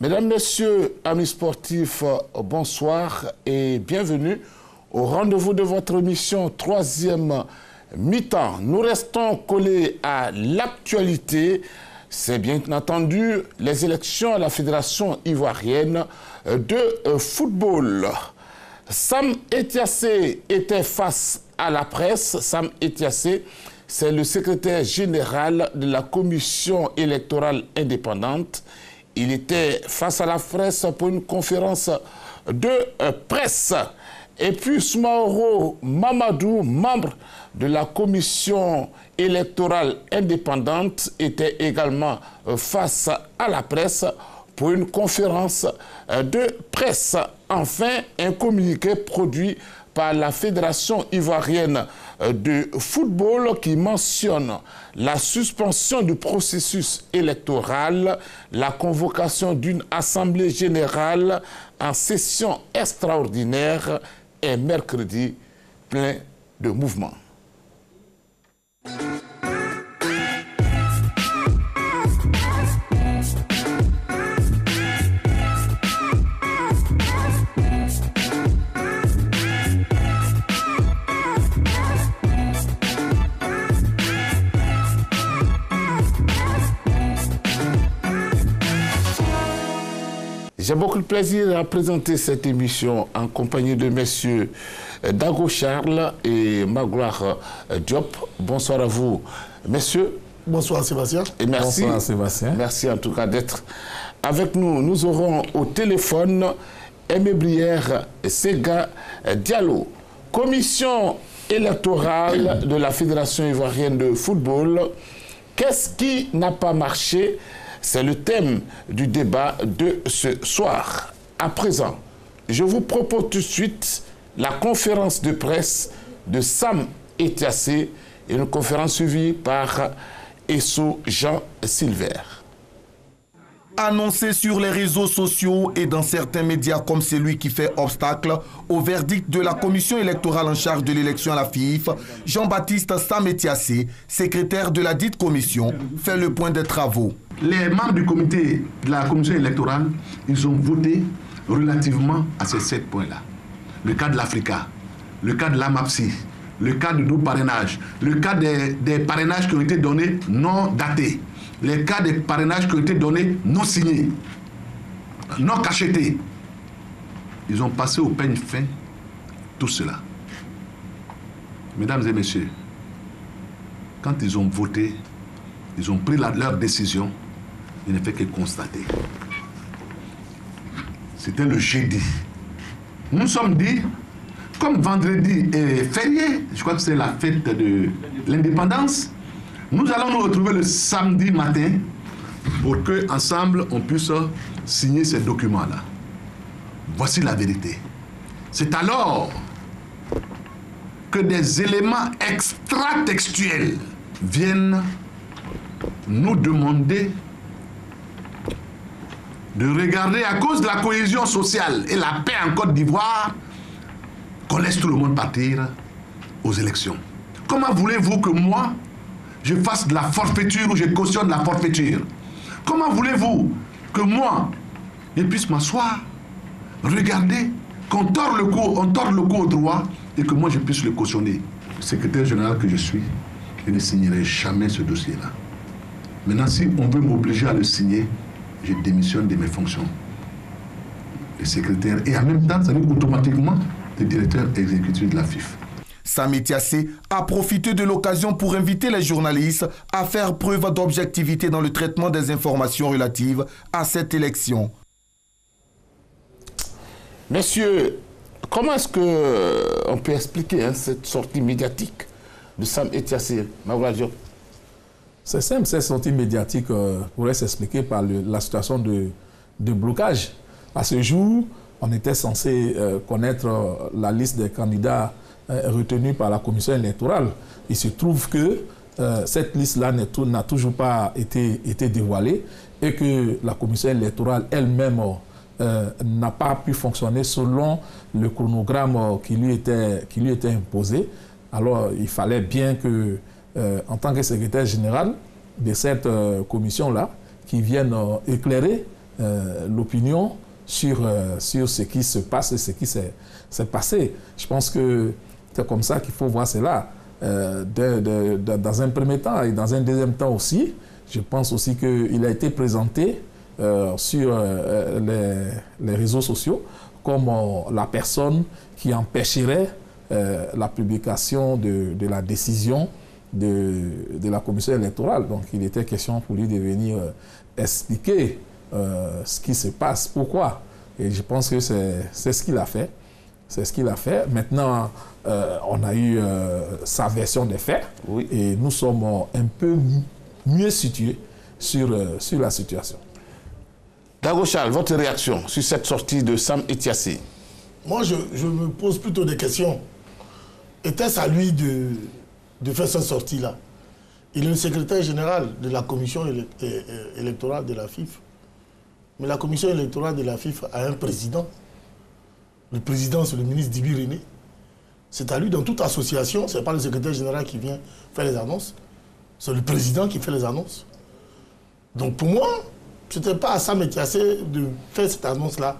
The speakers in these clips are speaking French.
Mesdames, Messieurs, amis sportifs, bonsoir et bienvenue au rendez-vous de votre émission troisième mi-temps. Nous restons collés à l'actualité. C'est bien entendu les élections à la Fédération ivoirienne de football. Sam Etiassé était face à la presse. Sam Etiassé, c'est le secrétaire général de la commission électorale indépendante. Il était face à la presse pour une conférence de presse. Et puis Soumaoro Mamadou, membre de la commission électorale indépendante, était également face à la presse pour une conférence de presse. Enfin, un communiqué produit par la Fédération ivoirienne de football qui mentionne la suspension du processus électoral, la convocation d'une assemblée générale en session extraordinaire et mercredi plein de mouvements. J'ai beaucoup de plaisir à présenter cette émission en compagnie de messieurs Dago Charles et Magloire Diop. Bonsoir à vous, messieurs. Bonsoir Sébastien. Et merci. Bonsoir Sébastien. Merci en tout cas d'être avec nous. Nous aurons au téléphone Aimé Brière Sega Diallo, commission électorale de la Fédération ivoirienne de football. Qu'est-ce qui n'a pas marché? C'est le thème du débat de ce soir. À présent, je vous propose tout de suite la conférence de presse de Sam Etiassé, une conférence suivie par Esso Jean Silver. Annoncé sur les réseaux sociaux et dans certains médias comme celui qui fait obstacle au verdict de la commission électorale en charge de l'élection à la FIF, Jean-Baptiste Sam Etiassé, secrétaire de la dite commission, fait le point des travaux. Les membres du comité de la commission électorale, ils ont voté relativement à ces 7 points-là. Le cas de l'Africa, le cas de l'AMAPSI, le cas du double parrainage, le cas des parrainages qui ont été donnés non datés, les cas des parrainages qui ont été donnés non signés, non cachetés. Ils ont passé au peigne fin tout cela. Mesdames et messieurs, quand ils ont voté, ils ont pris leur décision, il ne fait que constater. C'était le jeudi. Nous nous sommes dit, comme vendredi est férié, je crois que c'est la fête de l'indépendance, nous allons nous retrouver le samedi matin pour qu'ensemble on puisse signer ces documents-là. Voici la vérité. C'est alors que des éléments extra-textuels viennent nous demander de regarder, à cause de la cohésion sociale et la paix en Côte d'Ivoire, qu'on laisse tout le monde partir aux élections. Comment voulez-vous que moi, je fasse de la forfaiture ou je cautionne la forfaiture? Comment voulez-vous que moi, je puisse m'asseoir, regarder, qu'on tord le cou au droit et que moi je puisse le cautionner? Le secrétaire général que je suis, je ne signerai jamais ce dossier-là. Maintenant, si on veut m'obliger à le signer, je démissionne de mes fonctions de secrétaire et en même temps, ça veut dire automatiquement le directeur exécutif de la FIF. Sam Etiassé a profité de l'occasion pour inviter les journalistes à faire preuve d'objectivité dans le traitement des informations relatives à cette élection. Messieurs, comment est-ce qu'on peut expliquer cette sortie médiatique de Sam Etiassé? C'est simple, cette sortie médiatique pourrait s'expliquer par la situation de blocage. À ce jour, on était censé connaître la liste des candidats retenus par la commission électorale. Il se trouve que cette liste-là n'a toujours pas été dévoilée et que la commission électorale elle-même n'a pas pu fonctionner selon le chronogramme qui lui était imposé. Alors, il fallait bien que en tant que secrétaire général de cette commission-là, qui vienne éclairer l'opinion sur ce qui se passe et ce qui s'est passé. Je pense que c'est comme ça qu'il faut voir cela. Dans un premier temps et dans un deuxième temps aussi, je pense aussi qu'il a été présenté sur les réseaux sociaux comme la personne qui empêcherait la publication de la décision de la commission électorale. Donc il était question pour lui de venir expliquer ce qui se passe, pourquoi. Et je pense que c'est ce qu'il a fait. C'est ce qu'il a fait. Maintenant, on a eu sa version des faits, oui, et nous sommes un peu mieux situés sur la situation. Dagochal, votre réaction sur cette sortie de Sam Etiassé? Moi, je me pose plutôt des questions. Était-ce à lui de faire cette sortie-là? Il est le secrétaire général de la commission électorale de la FIF. Mais la commission électorale de la FIF a un président. Le président, c'est le ministre Dibi René. C'est à lui, dans toute association, ce n'est pas le secrétaire général qui vient faire les annonces. C'est le président qui fait les annonces. Donc pour moi, ce n'était pas à Sam Etiassé de faire cette annonce-là.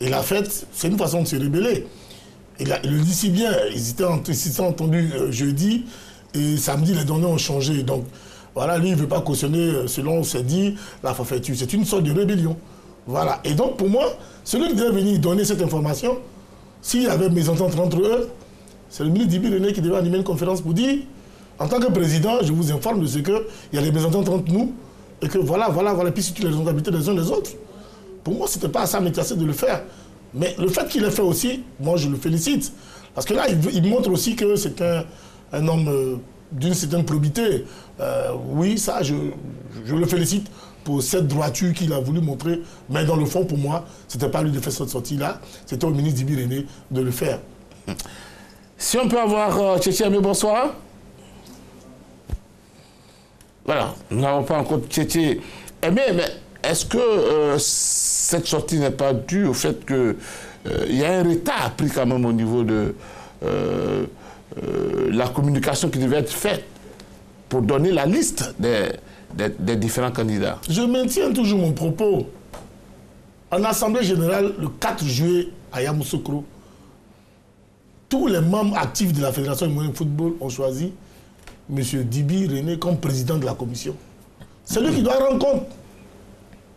Et la fête, c'est une façon de se rebeller. Il le dit si bien, ils s'étaient entendus jeudi et samedi, les données ont changé. Donc voilà, lui, il ne veut pas cautionner, selon ce dit, la forfaiture. C'est une sorte de rébellion. Voilà. Et donc pour moi, celui qui devait venir donner cette information, s'il y avait mésentente entre eux, c'est le ministre Dibi René qui devait animer une conférence pour dire, en tant que président, je vous informe de ce qu'il y a des mésententes entre nous, et que voilà, puis situe les responsabilités des uns des autres. Pour moi, ce n'était pas à Sam Etiassé de le faire. Mais le fait qu'il l'ait fait aussi, moi je le félicite. Parce que là, il montre aussi que c'est un homme d'une certaine probité. Oui, ça, je le félicite pour cette droiture qu'il a voulu montrer. Mais dans le fond, pour moi, ce n'était pas lui de faire cette sortie-là. C'était au ministre Dibi René de le faire. Si on peut avoir Tchétché Aimé, bonsoir. Voilà, nous n'avons pas encore Tchétché Aimé, mais est-ce que cette sortie n'est pas due au fait qu'il y a un retard pris quand même au niveau de la communication qui devait être faite pour donner la liste des différents candidats? Je maintiens toujours mon propos. En Assemblée générale, le 4 juillet, à Yamoussoukro, tous les membres actifs de la Fédération ivoirienne de football ont choisi M. Dibi René comme président de la commission. C'est lui qui doit rendre compte.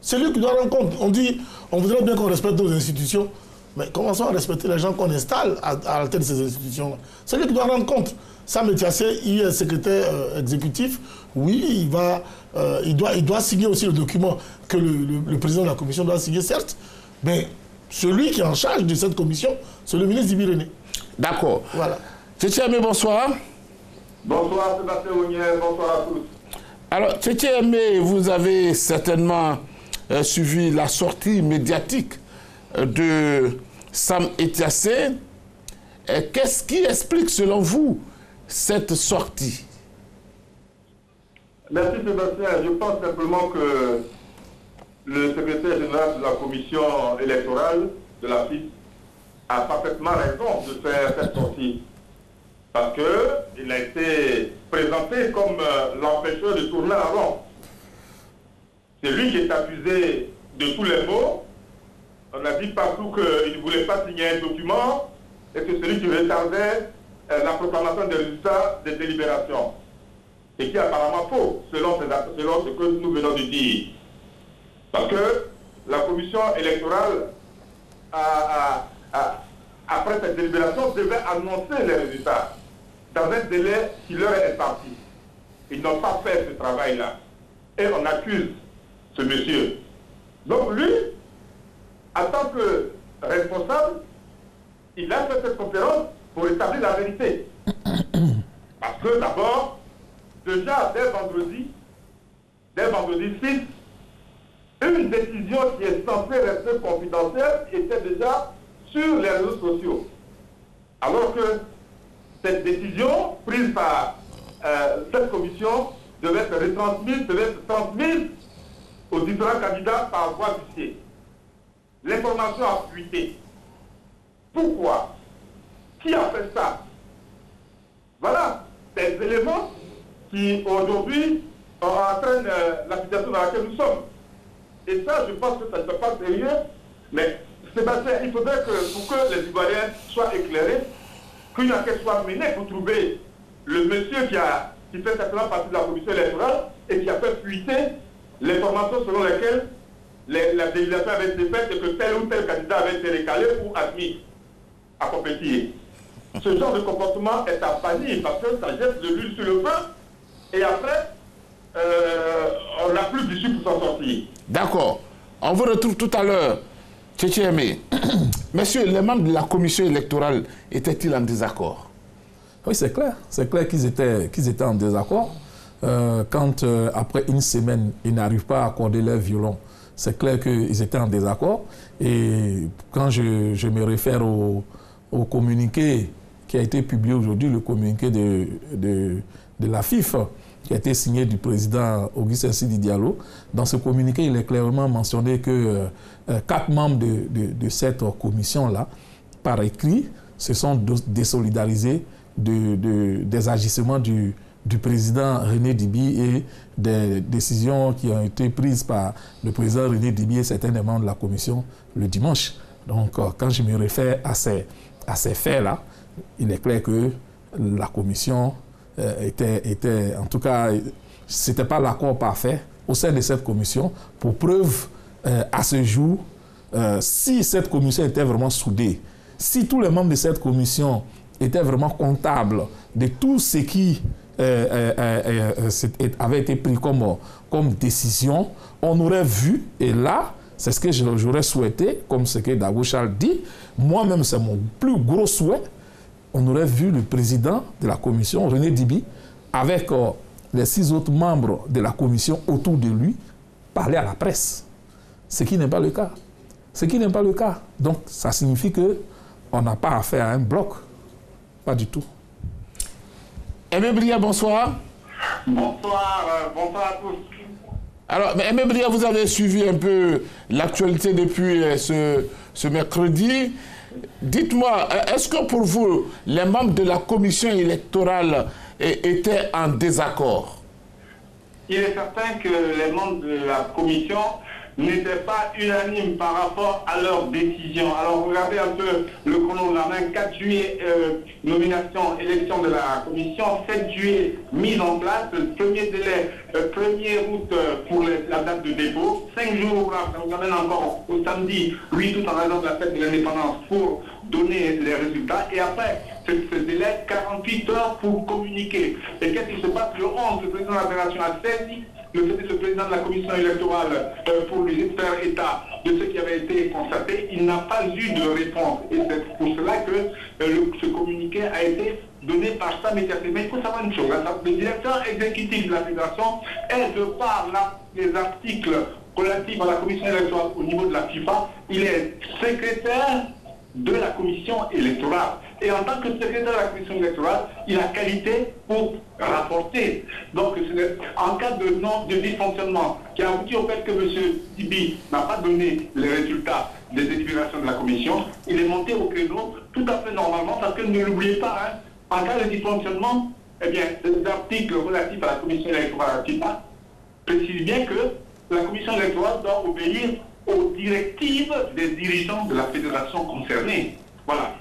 C'est lui qui doit rendre compte. On dit, on voudrait bien qu'on respecte nos institutions, mais commençons à respecter les gens qu'on installe à la tête de ces institutions-là. C'est lui qui doit rendre compte. Sam Etiassé, il est secrétaire exécutif. Oui, il doit signer aussi le document que le président de la commission doit signer, certes, mais celui qui est en charge de cette commission, c'est le ministre Dibi René. D'accord. Voilà. Tchétché Aimé, bonsoir. Bonsoir Sébastien Ounier, bonsoir à tous. Alors, Tchétché Aimé, vous avez certainement suivi la sortie médiatique de Sam Etiassé. Qu'est-ce qui explique, selon vous, cette sortie? Merci Sébastien. Je pense simplement que le secrétaire général de la commission électorale de la FIF a parfaitement raison de faire cette sortie. Parce qu'il a été présenté comme l'empêcheur de tourner la ronde. C'est lui qui est accusé de tous les maux. On a dit partout qu'il ne voulait pas signer un document et que c'est lui qui retardait la proclamation des résultats des délibérations. Et qui est apparemment faux, selon ce que nous venons de dire. Parce que la commission électorale, après cette délibération, devait annoncer les résultats dans un délai qui leur est imparti. Ils n'ont pas fait ce travail-là. Et on accuse ce monsieur. Donc lui, en tant que responsable, il a fait cette conférence pour établir la vérité. Parce que d'abord, déjà dès vendredi 6, une décision qui est censée rester confidentielle était déjà sur les réseaux sociaux. Alors que cette décision prise par cette commission devait être transmise aux différents candidats par voie d'huissier. L'information a fuité. Pourquoi? Qui a fait ça? Voilà des éléments qui aujourd'hui entraînent la situation dans laquelle nous sommes. Et ça, je pense que ça ne fait pas sérieux. Mais Sébastien, il faudrait que, pour que les Ivoiriens soient éclairés, qu'une enquête soit menée pour trouver le monsieur qui fait simplement partie de la commission électorale et qui a fait fuiter l'information selon laquelle la délibération avait été faite et que tel ou tel candidat avait été recalé ou admis à compétir. Ce genre de comportement est à bannir parce que ça jette de l'huile sur le feu et après, on n'a plus d'issue pour s'en sortir. D'accord. On vous retrouve tout à l'heure. Tchétchémé. Messieurs, les membres de la commission électorale étaient-ils en désaccord? Oui, c'est clair. C'est clair qu'ils étaient en désaccord. Quand, après une semaine, ils n'arrivent pas à accorder leur violon, c'est clair qu'ils étaient en désaccord. Et quand je me réfère au communiqué qui a été publié aujourd'hui, le communiqué de la FIF, qui a été signé du président Augustin Sidi Diallo, dans ce communiqué, il est clairement mentionné que 4 membres de cette commission-là, par écrit, se sont désolidarisés des agissements du président René Dibi et des décisions qui ont été prises par le président René Dibi et certains des membres de la commission le dimanche. Donc, quand je me réfère à ces faits-là, il est clair que la commission était, en tout cas, ce n'était pas l'accord parfait au sein de cette commission. Pour preuve, à ce jour, si cette commission était vraiment soudée, si tous les membres de cette commission étaient vraiment comptables de tout ce qui avait été pris comme décision, on aurait vu, et là, c'est ce que j'aurais souhaité, comme ce que Dago Charles dit, moi-même c'est mon plus gros souhait, on aurait vu le président de la commission, René Dibi, avec les 6 autres membres de la commission autour de lui, parler à la presse. Ce qui n'est pas le cas. Ce qui n'est pas le cas. Donc, ça signifie qu'on n'a pas affaire à un bloc. Pas du tout. Aimé Bria, bonsoir. Bonsoir à tous. Alors, Aimé Bria, vous avez suivi un peu l'actualité depuis ce mercredi. Dites-moi, est-ce que pour vous, les membres de la commission électorale étaient en désaccord? Il est certain que les membres de la commission n'étaient pas unanimes par rapport à leur décision. Alors regardez un peu le chronogramme. 4 juillet, nomination, élection de la commission. 7 juillet, mise en place. Premier délai, 1er août pour la date de dépôt. 5 jours, ça nous amène encore au samedi, 8 août en raison de la fête de l'indépendance pour donner les résultats. Et après, ce délai, 48 heures pour communiquer. Et qu'est-ce qui se passe? Le 11, le président de la fédération a saisi le président de la commission électorale pour lui faire état de ce qui avait été constaté. Il n'a pas eu de réponse. Et c'est pour cela que ce communiqué a été donné par Sam Etiassé. Mais il faut savoir une chose, le directeur exécutif de la fédération est, de par les articles relatifs à la commission électorale au niveau de la FIFA, il est secrétaire de la commission électorale. Et en tant que secrétaire de la commission électorale, il a qualité pour rapporter. Donc, en cas de dysfonctionnement qui a abouti au fait que M. Dibi n'a pas donné les résultats des délibérations de la commission, il est monté au créneau tout à fait normalement, parce que ne l'oubliez pas, en cas de dysfonctionnement, eh bien, les articles relatifs à la commission électorale précisent bien que la commission électorale doit obéir aux directives des dirigeants de la fédération concernée. Voilà.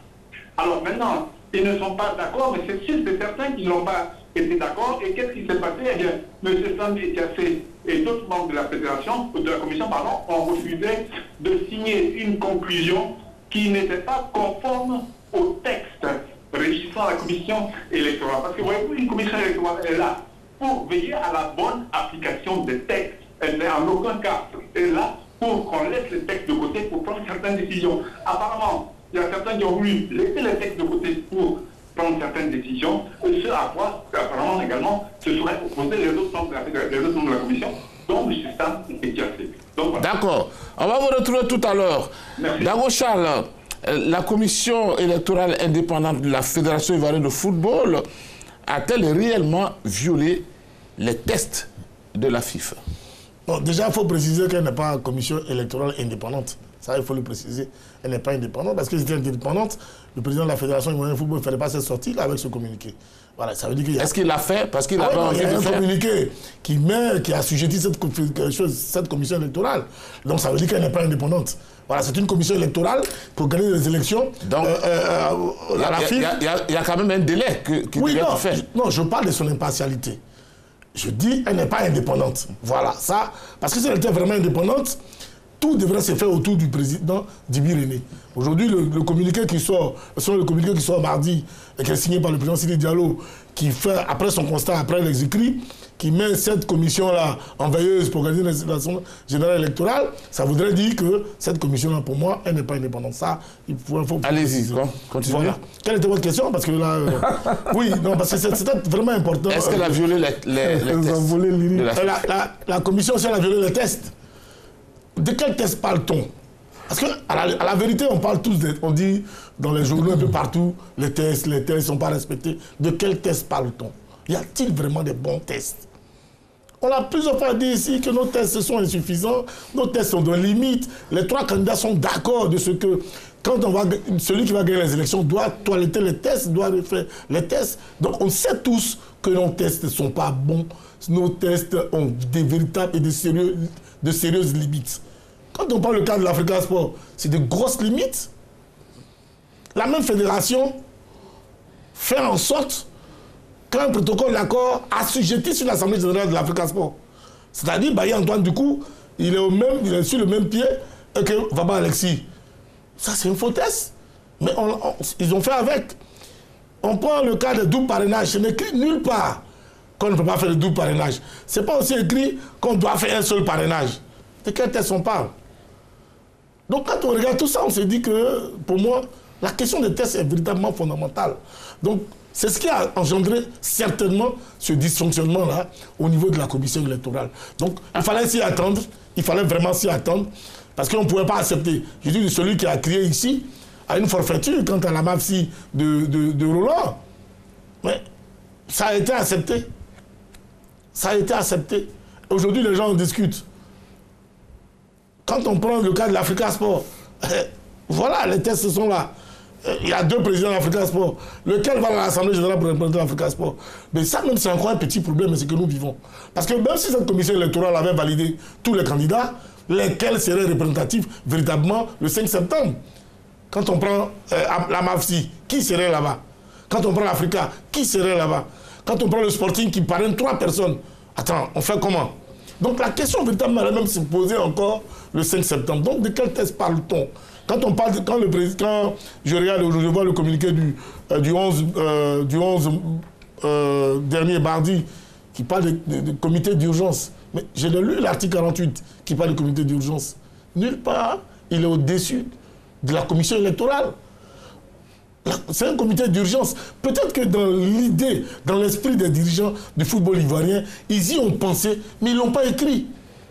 Alors maintenant, ils ne sont pas d'accord, mais c'est sûr, c'est certain qu'ils n'ont pas été d'accord. Et qu'est-ce qui s'est passé? Eh bien, M. Sam Etiassé et d'autres membres de la fédération, de la commission, pardon, ont refusé de signer une conclusion qui n'était pas conforme au texte régissant la commission électorale. Parce que voyez-vous, une commission électorale est là pour veiller à la bonne application des textes. Elle n'est en aucun cas là pour qu'on laisse les textes de côté pour prendre certaines décisions. Apparemment, il y a certains qui ont voulu laisser les textes de côté pour prendre certaines décisions, et ce à quoi, apparemment également, se seraient opposés les autres membres de la commission, dont M. Sam Etiassé. Voilà. D'accord. On va vous retrouver tout à l'heure. Dago Charles, la commission électorale indépendante de la Fédération ivoirienne de football a-t-elle réellement violé les tests de la FIFA? Bon, déjà, il faut préciser qu'elle n'est pas une commission électorale indépendante. Ça, il faut le préciser. Elle n'est pas indépendante. Parce que si elle était indépendante, le président de la Fédération ivoirienne de football ne ferait pas cette sortie-là avec ce communiqué. Voilà, ça veut dire qu'il y a... Est-ce qu'il l'a fait parce qu'il avait envie de faire? Il y a un communiqué qui assujettit cette commission électorale. Donc ça veut dire qu'elle n'est pas indépendante. Voilà, c'est une commission électorale pour gagner les élections. Donc, il y a quand même un délai qui devait être fait. Non, je parle de son impartialité. Je dis qu'elle n'est pas indépendante. Voilà, ça. Parce que si elle était vraiment indépendante, tout devrait se faire autour du président Djiby René. Aujourd'hui, le communiqué qui sort, mardi, et qui est signé par le président Sidi Diallo, qui fait, après son constat, après les écrits, qui met cette commission-là en veilleuse pour organiser l'Assemblée générale électorale, ça voudrait dire que cette commission-là, pour moi, elle n'est pas indépendante. Ça, il faut allez-y, continuez. Voilà. Quelle était votre question? Parce que là... oui, non, parce que c'était vraiment important. Est-ce qu'elle a violé les tests? La commission, si elle a violé les tests, de quel test parle-t-on? Parce qu'à la vérité, on parle tous, on dit dans les journaux un peu partout, les tests ne sont pas respectés. De quel test parle-t-on? Y a-t-il vraiment des bons tests? On a plusieurs fois dit ici que nos tests sont insuffisants, nos tests sont de limite. Les 3 candidats sont d'accord de ce que celui qui va gagner les élections doit toiletter les tests, doit refaire les tests. Donc on sait tous que nos tests ne sont pas bons. Nos tests ont des véritables et de sérieuses limites. Quand on parle du cas de l'Africa Sport, c'est de grosses limites. La même fédération fait en sorte qu'un protocole d'accord assujetti sur l'Assemblée générale de l'Africa Sport. C'est-à-dire, Bailly Antoine, du coup, il est sur le même pied que Vaba Alexis. Ça, c'est une fautesse. Mais ils ont fait avec. On prend le cas de double parrainage. Ce n'est écrit nulle part qu'on ne peut pas faire le double parrainage. Ce n'est pas aussi écrit qu'on doit faire un seul parrainage. De quel test on parle? Donc, quand on regarde tout ça, on se dit que, pour moi, la question des tests est véritablement fondamentale. Donc, c'est ce qui a engendré certainement ce dysfonctionnement-là au niveau de la commission électorale. Donc, il fallait s'y attendre. Il fallait vraiment s'y attendre. Parce qu'on ne pouvait pas accepter. Je dis, celui qui a crié ici a une forfaiture quant à la MAFSI de Roland. Mais ça a été accepté. Ça a été accepté. Aujourd'hui, les gens en discutent. Quand on prend le cas de l'Africa Sport, voilà, les tests sont là. Il y a 2 présidents d'Africa Sport. Lequel va à l'Assemblée générale pour représenter l'Africa Sport? Mais ça, même, c'est encore un petit problème, c'est que nous vivons. Parce que même si cette commission électorale avait validé tous les candidats, lesquels seraient représentatifs véritablement le 5 septembre? Quand on prend la MAFSI, qui serait là-bas? Quand on prend l'Africa, qui serait là-bas? Quand on prend le Sporting qui parraine 3 personnes, attends, on fait comment? Donc la question véritablement elle même se posait encore le 5 septembre. Donc de quel test parle-t-on? Quand je regarde, je vois le communiqué du 11 dernier mardi qui parle de comité d'urgence. Mais j'ai lu l'article 48 qui parle de comité d'urgence. Nulle part, il est au-dessus de la commission électorale. C'est un comité d'urgence. Peut-être que dans l'idée, dans l'esprit des dirigeants du football ivoirien, ils y ont pensé, mais ils ne l'ont pas écrit.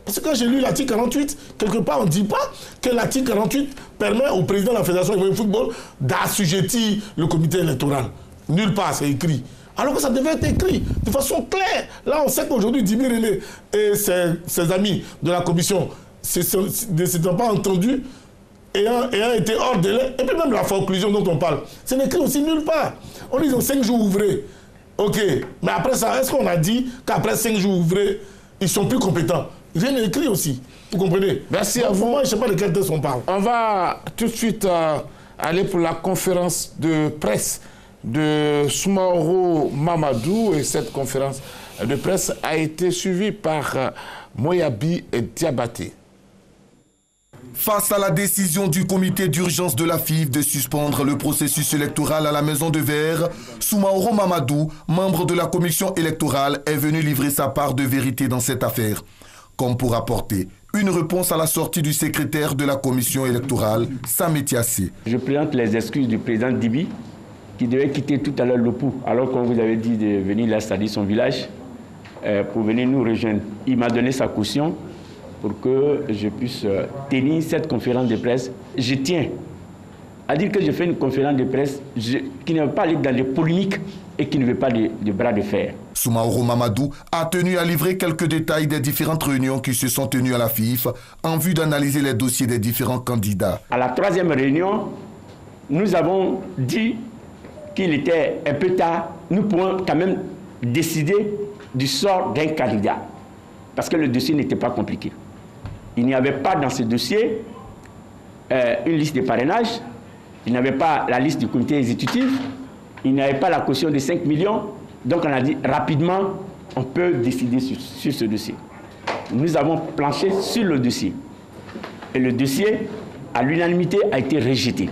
Parce que quand j'ai lu l'article 48, quelque part, on ne dit pas que l'article 48 permet au président de la Fédération ivoirienne de football d'assujettir le comité électoral. Nulle part, c'est écrit. Alors que ça devait être écrit de façon claire. Là, on sait qu'aujourd'hui, Djiby René et ses amis de la commission ne s'étaient pas entendus, ayant été hors délai, et puis même la conclusion dont on parle, c'est écrit aussi nulle part. On dit 5 jours ouvrés. Ok, mais après ça, est-ce qu'on a dit qu'après 5 jours ouvrés, ils sont plus compétents? Rien n'est écrit aussi. Vous comprenez? Merci à vous. Moi, je ne sais pas de quel test on parle. On va tout de suite aller pour la conférence de presse de Soumaoro Mamadou. Et cette conférence de presse a été suivie par Moyabi et Diabaté. Face à la décision du comité d'urgence de la FIF de suspendre le processus électoral à la Maison de Verre, Soumaoro Mamadou, membre de la commission électorale, est venu livrer sa part de vérité dans cette affaire, comme pour apporter une réponse à la sortie du secrétaire de la commission électorale, Sametiassé. Je présente les excuses du président Djiby, qui devait quitter tout à l'heure le Pou, alors qu'on vous avait dit de venir là, c'est-à-dire son village, pour venir nous rejoindre. Il m'a donné sa caution pour que je puisse tenir cette conférence de presse. Je tiens à dire que je fais une conférence de presse qui ne veut pas aller dans les polémiques et qui ne veut pas de bras de fer. Soumaoro Mamadou a tenu à livrer quelques détails des différentes réunions qui se sont tenues à la FIF en vue d'analyser les dossiers des différents candidats. À la 3e réunion, nous avons dit qu'il était un peu tard. Nous pourrons quand même décider du sort d'un candidat parce que le dossier n'était pas compliqué. Il n'y avait pas dans ce dossier une liste de parrainage, il n'y avait pas la liste du comité exécutif, il n'y avait pas la caution de 5 millions. Donc on a dit rapidement, on peut décider sur ce dossier. Nous avons planché sur le dossier. Et le dossier, à l'unanimité, a été rejeté.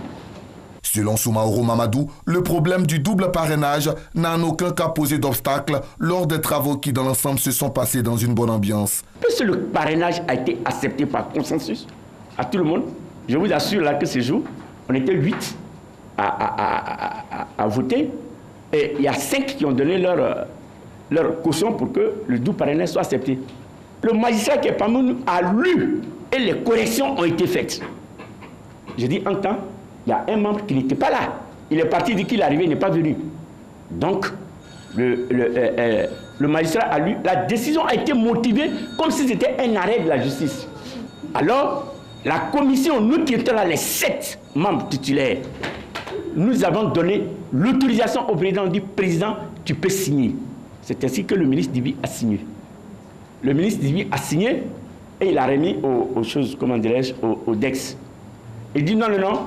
Selon Soumaoro Mamadou, le problème du double parrainage n'a en aucun cas posé d'obstacle lors des travaux qui, dans l'ensemble, se sont passés dans une bonne ambiance. Puisque le parrainage a été accepté par consensus à tout le monde, je vous assure là que ce jour, on était 8 à voter. Et il y a 5 qui ont donné leur caution pour que le double parrainage soit accepté. Le magistrat qui est parmi nous a lu et les corrections ont été faites. Je dis en temps, il y a un membre qui n'était pas là. Il est parti, dit qu'il est arrivé, il n'est pas venu. Donc, le magistrat a lu. La décision a été motivée comme si c'était un arrêt de la justice. Alors, la commission, nous qui étions là, les 7 membres titulaires, nous avons donné l'autorisation au président. On dit, président, tu peux signer. C'est ainsi que le ministre Dibi a signé. Le ministre Dibi a signé et il a remis aux choses, comment dirais-je, au DEX. Il dit non, non, non,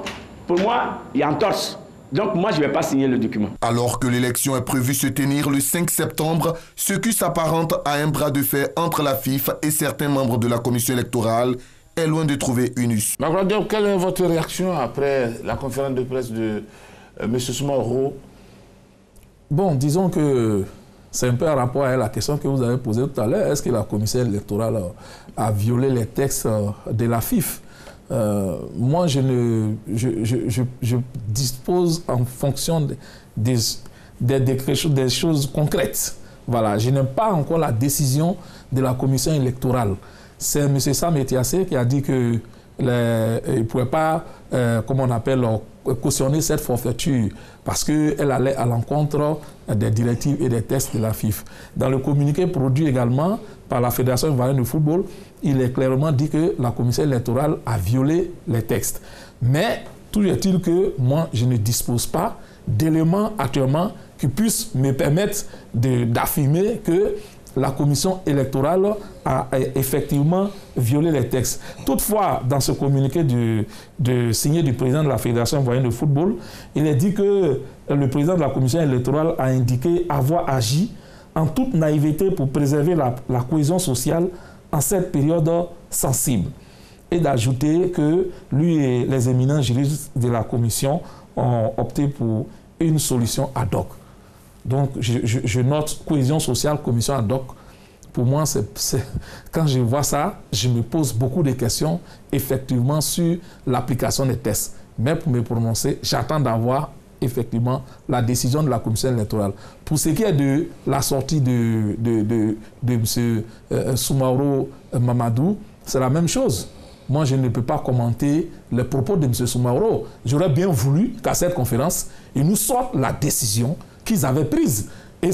pour moi, il y a entorse. Donc moi, je ne vais pas signer le document. Alors que l'élection est prévue se tenir le 5 septembre, ce qui s'apparente à un bras de fer entre la FIF et certains membres de la commission électorale est loin de trouver une issue. Magloire Diop, quelle est votre réaction après la conférence de presse de M. Soumaoro? Bon, disons que c'est un peu en rapport avec la question que vous avez posée tout à l'heure. Est-ce que la commission électorale a violé les textes de la FIF? Moi, je dispose en fonction des choses concrètes. Voilà, je n'aime pas encore la décision de la commission électorale. C'est M. Sam Etiassé qui a dit qu'il ne pouvait pas, comment on appelle, cautionner cette forfaiture parce qu'elle allait à l'encontre des directives et des textes de la FIF. Dans le communiqué produit également par la Fédération ivoirienne de football, il est clairement dit que la commission électorale a violé les textes. Mais tout est-il que moi, je ne dispose pas d'éléments actuellement qui puissent me permettre d'affirmer que la commission électorale a effectivement violé les textes. Toutefois, dans ce communiqué signé du président de la Fédération ivoirienne de football, il est dit que le président de la commission électorale a indiqué avoir agi en toute naïveté pour préserver la cohésion sociale en cette période sensible. Et d'ajouter que lui et les éminents juristes de la commission ont opté pour une solution ad hoc. Donc, je note cohésion sociale, commission ad hoc. Pour moi, quand je vois ça, je me pose beaucoup de questions, effectivement, sur l'application des tests. Mais pour me prononcer, j'attends d'avoir, effectivement, la décision de la commission électorale. Pour ce qui est de la sortie de M. Soumaoro Mamadou, c'est la même chose. Moi, je ne peux pas commenter les propos de M. Soumaoro. J'aurais bien voulu qu'à cette conférence, il nous sorte la décision qu'ils avaient prise. Et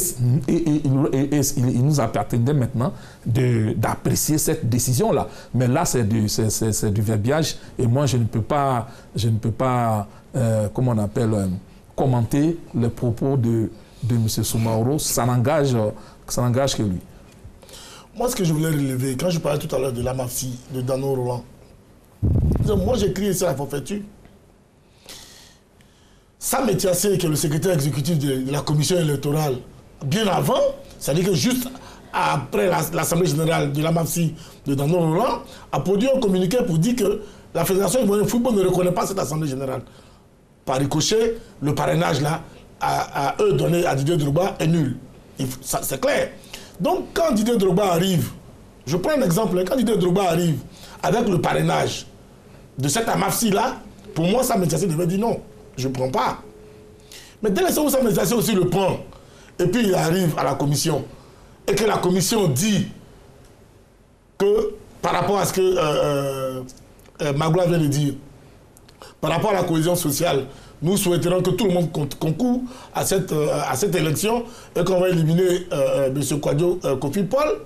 il nous appartenait maintenant d'apprécier cette décision-là. Mais là, c'est du verbiage. Et moi, je ne peux pas comment on appelle, commenter les propos de M. Soumaoro. Ça n'engage que lui. Moi, ce que je voulais relever, quand je parlais tout à l'heure de la MAFSI, de Dano Roland, moi, j'ai crié sur la forfaiture. Sam Etiassé, qui est le secrétaire exécutif de la commission électorale, bien avant, c'est-à-dire que juste après l'Assemblée générale de la MAFSI de Dano Roland, a produit un communiqué pour dire que la Fédération ivoirienne de football ne reconnaît pas cette Assemblée générale. Par ricochet, le parrainage là, à eux donné à Didier Drogba est nul. C'est clair. Donc quand Didier Drogba arrive, je prends un exemple, quand Didier Drogba arrive avec le parrainage de cette MAFSI là, pour moi, Sam Etiassé devait dire non. Je ne prends pas. Mais dès l'instant où Sam Etiassé aussi le prend, et puis il arrive à la commission, et que la commission dit que, par rapport à ce que Magloire vient de dire, par rapport à la cohésion sociale, nous souhaiterons que tout le monde concourt à cette élection et qu'on va éliminer M. Kwadjo Kofi Paul.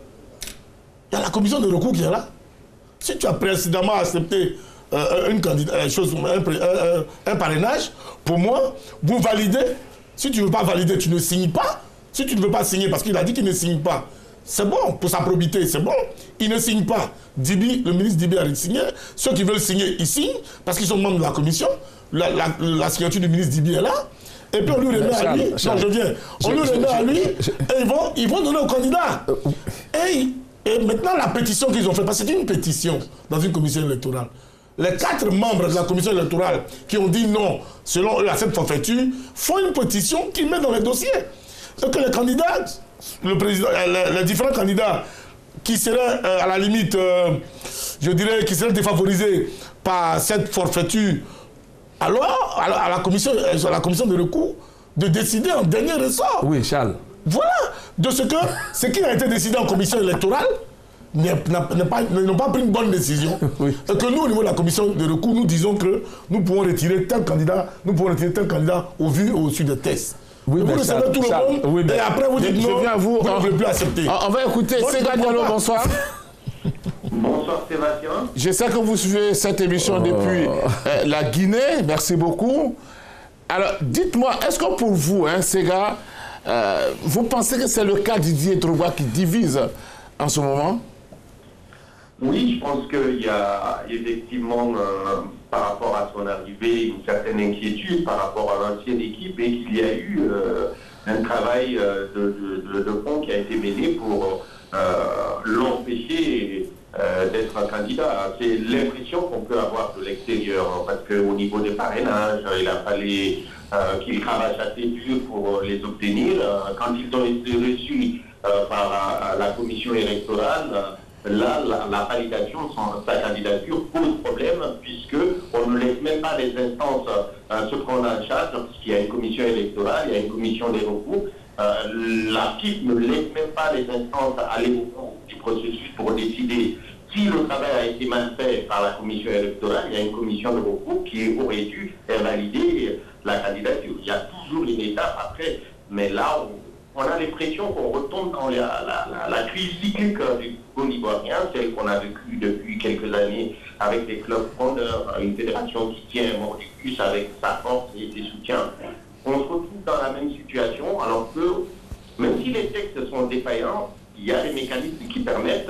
Il y a la commission de recours qui est là. Si tu as précédemment accepté un parrainage, pour moi, vous validez. Si tu ne veux pas valider, tu ne signes pas. Si tu ne veux pas signer, parce qu'il a dit qu'il ne signe pas, c'est bon, pour sa probité, c'est bon. Il ne signe pas. Dibi, le ministre Dibi a signé. Ceux qui veulent signer, ils signent, parce qu'ils sont membres de la commission. La signature du ministre Dibi est là. Et puis on lui remet à lui. Non, je viens. On lui remet à lui. Et ils vont donner au candidat. Et maintenant, la pétition qu'ils ont faite, parce que c'est une pétition dans une commission électorale. Les 4 membres de la commission électorale qui ont dit non, selon eux, à cette forfaiture, font une pétition qu'ils mettent dans les dossiers. Donc les candidats, les différents candidats qui seraient à la limite, je dirais, qui seraient défavorisés par cette forfaiture, alors à la commission de recours de décider en dernier ressort. Oui, Charles. Voilà, de ce qui a été décidé en commission électorale n'ont pas pris une bonne décision. Oui. Et que nous, au niveau de la commission de recours, nous disons que nous pouvons retirer tel candidat, au vu et au su des tests. Oui, vous le savez tout le monde, et après vous dites non, vous ne voulez plus accepter. On va écouter Sega Diallo, bonsoir. Bonsoir Sébastien. Je sais que vous suivez cette émission depuis la Guinée, merci beaucoup. Alors, dites-moi, est-ce que pour vous, Sega, vous pensez que c'est le cas Didier Drogba qui divise en ce moment? Oui, je pense qu'il y a effectivement, par rapport à son arrivée, une certaine inquiétude par rapport à l'ancienne équipe et qu'il y a eu un travail de fond qui a été mené pour l'empêcher d'être un candidat. C'est l'impression qu'on peut avoir de l'extérieur, parce qu'au niveau des parrainages, il a fallu qu'il travaille assez dur pour les obtenir. Quand ils ont été reçus par la commission électorale, là, la validation de sa candidature pose problème, puisqu'on ne laisse même pas les instances se prendre en charge, puisqu'il y a une commission électorale, il y a une commission des recours. La FIF ne laisse même pas les instances aller au bout du processus pour décider si le travail a été mal fait par la commission électorale. Il y a une commission de recours qui aurait dû valider la candidature. Il y a toujours une étape après, mais là, on a l'impression qu'on retombe dans la crise cyclique du football ivoirien, celle qu'on a vécue depuis quelques années avec des clubs fondeurs, une fédération qui tient mordicus avec sa force et ses soutiens. On se retrouve dans la même situation, alors que même si les textes sont défaillants, il y a des mécanismes qui permettent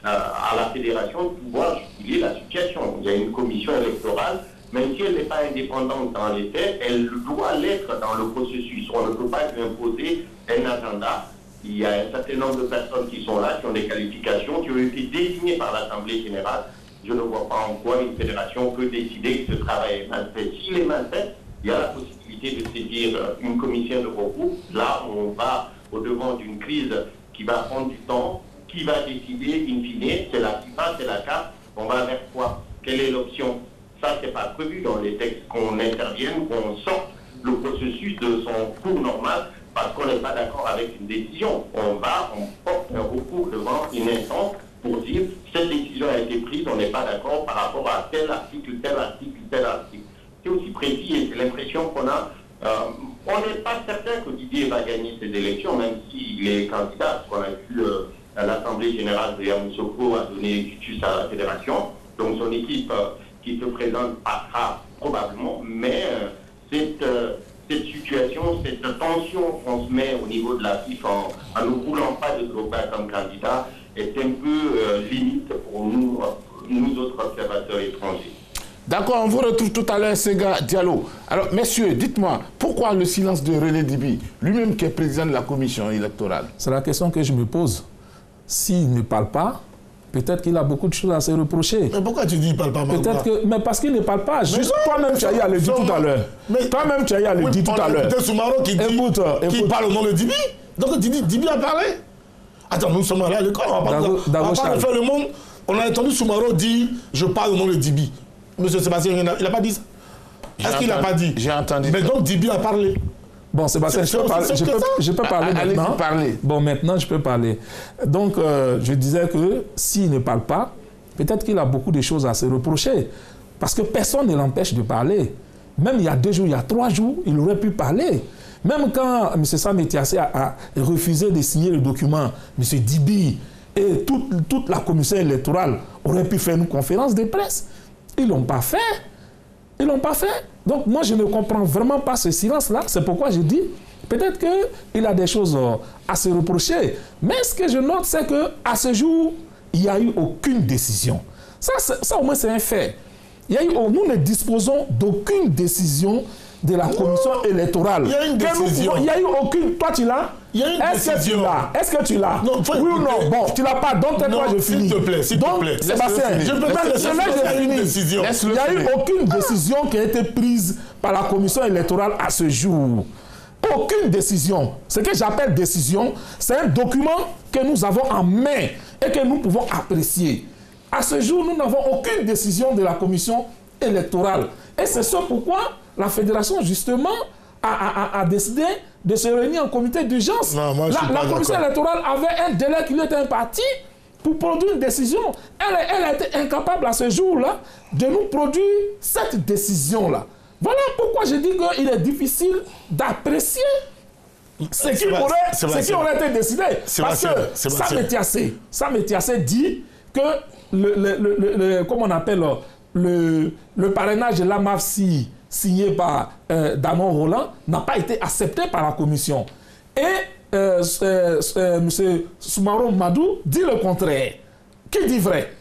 à la fédération de pouvoir juguler la situation. Il y a une commission électorale, même si elle n'est pas indépendante dans les faits, elle doit l'être dans le processus. On ne peut pas lui imposer un agenda. Il y a un certain nombre de personnes qui sont là, qui ont des qualifications, qui ont été désignées par l'Assemblée générale. Je ne vois pas en quoi une fédération peut décider que ce travail est mal fait. S'il est mal fait, il y a la possibilité de saisir une commission de recours. Là, on va au-devant d'une crise qui va prendre du temps, qui va décider, in fine, c'est la FIFA, c'est la CAF, on va vers quoi? Quelle est l'option? Ça, c'est pas prévu dans les textes qu'on intervienne, qu'on sorte le processus de son cours normal parce qu'on n'est pas d'accord avec une décision. On porte un recours devant une instance pour dire cette décision a été prise, on n'est pas d'accord par rapport à tel article, tel article, tel article. C'est aussi précis et c'est l'impression qu'on a. On n'est pas certain que Didier va gagner ces élections, même s'il est candidat. Ce qu'on a vu à l'Assemblée générale de Yamoussoukro a donné quitus à la fédération. Donc son équipe qui se présente passera probablement, mais cette situation, cette tension qu'on se met au niveau de la FIFA en ne voulant pas de Drogba comme candidat est un peu limite pour nous autres observateurs étrangers. D'accord, on vous retrouve tout à l'heure, Sega Diallo. Alors, messieurs, dites-moi, pourquoi le silence de René Dibi, lui-même qui est président de la commission électorale? C'est la question que je me pose. S'il ne parle pas, peut-être qu'il a beaucoup de choses à se reprocher. Mais pourquoi tu dis qu'il ne parle pas? Peut-être que... Mais parce qu'il ne parle pas. Juste toi-même, tu as eu à le dire tout à l'heure. Toi-même, tu as eu à le dire tout à l'heure. C'est Soumaro qui parle au nom de Dibi. Donc Dibi a parlé. Attends, nous sommes là à l'école. On va pas faire le monde. On a entendu Soumaro dire « Je parle au nom de Dibi ». Monsieur Sébastien, il n'a pas dit ça? Est-ce qu'il n'a pas dit? J'ai entendu. Mais donc Dibi a parlé. Bon, Sébastien, je peux parler maintenant. Parler. Bon, maintenant, je peux parler. Donc, je disais que s'il ne parle pas, peut-être qu'il a beaucoup de choses à se reprocher. Parce que personne ne l'empêche de parler. Même il y a 2 jours, il y a 3 jours, il aurait pu parler. Même quand M. Sam Etiassé a refusé de signer le document, M. Dibi et toute la commission électorale aurait pu faire une conférence de presse. Ils ne l'ont pas fait. Ils ne l'ont pas fait. Donc moi, je ne comprends vraiment pas ce silence-là. C'est pourquoi je dis, peut-être qu'il a des choses à se reprocher. Mais ce que je note, c'est qu'à ce jour, il n'y a eu aucune décision. Ça au moins, c'est un fait. Nous ne disposons d'aucune décision de la commission électorale. Il y a une décision. Il n'y a eu aucune. Toi, tu l'as? Il y a une décision. Est-ce que tu l'as? Non, oui ou non? Bon, tu l'as pas. Donc, tais-toi, je finis. S'il te plaît, s'il te plaît. Sébastien, je peux pas laisser une décision. Il n'y a eu aucune décision qui a été prise par la commission électorale à ce jour. Aucune décision. Ce que j'appelle décision, c'est un document que nous avons en main et que nous pouvons apprécier. À ce jour, nous n'avons aucune décision de la commission électorale. Et c'est ce pourquoi la fédération, justement, a décidé de se réunir en comité d'urgence. La commission électorale avait un délai qui lui était imparti pour produire une décision. Elle a été incapable à ce jour-là de nous produire cette décision-là. Voilà pourquoi je dis qu'il est difficile d'apprécier ce qui aurait été décidé. Parce que Sam Etiassé dit que comment on appelle le parrainage de l'AMAFSI signé par Damon Roland n'a pas été accepté par la commission. Et M. Soumaro Madou dit le contraire. Qui dit vrai?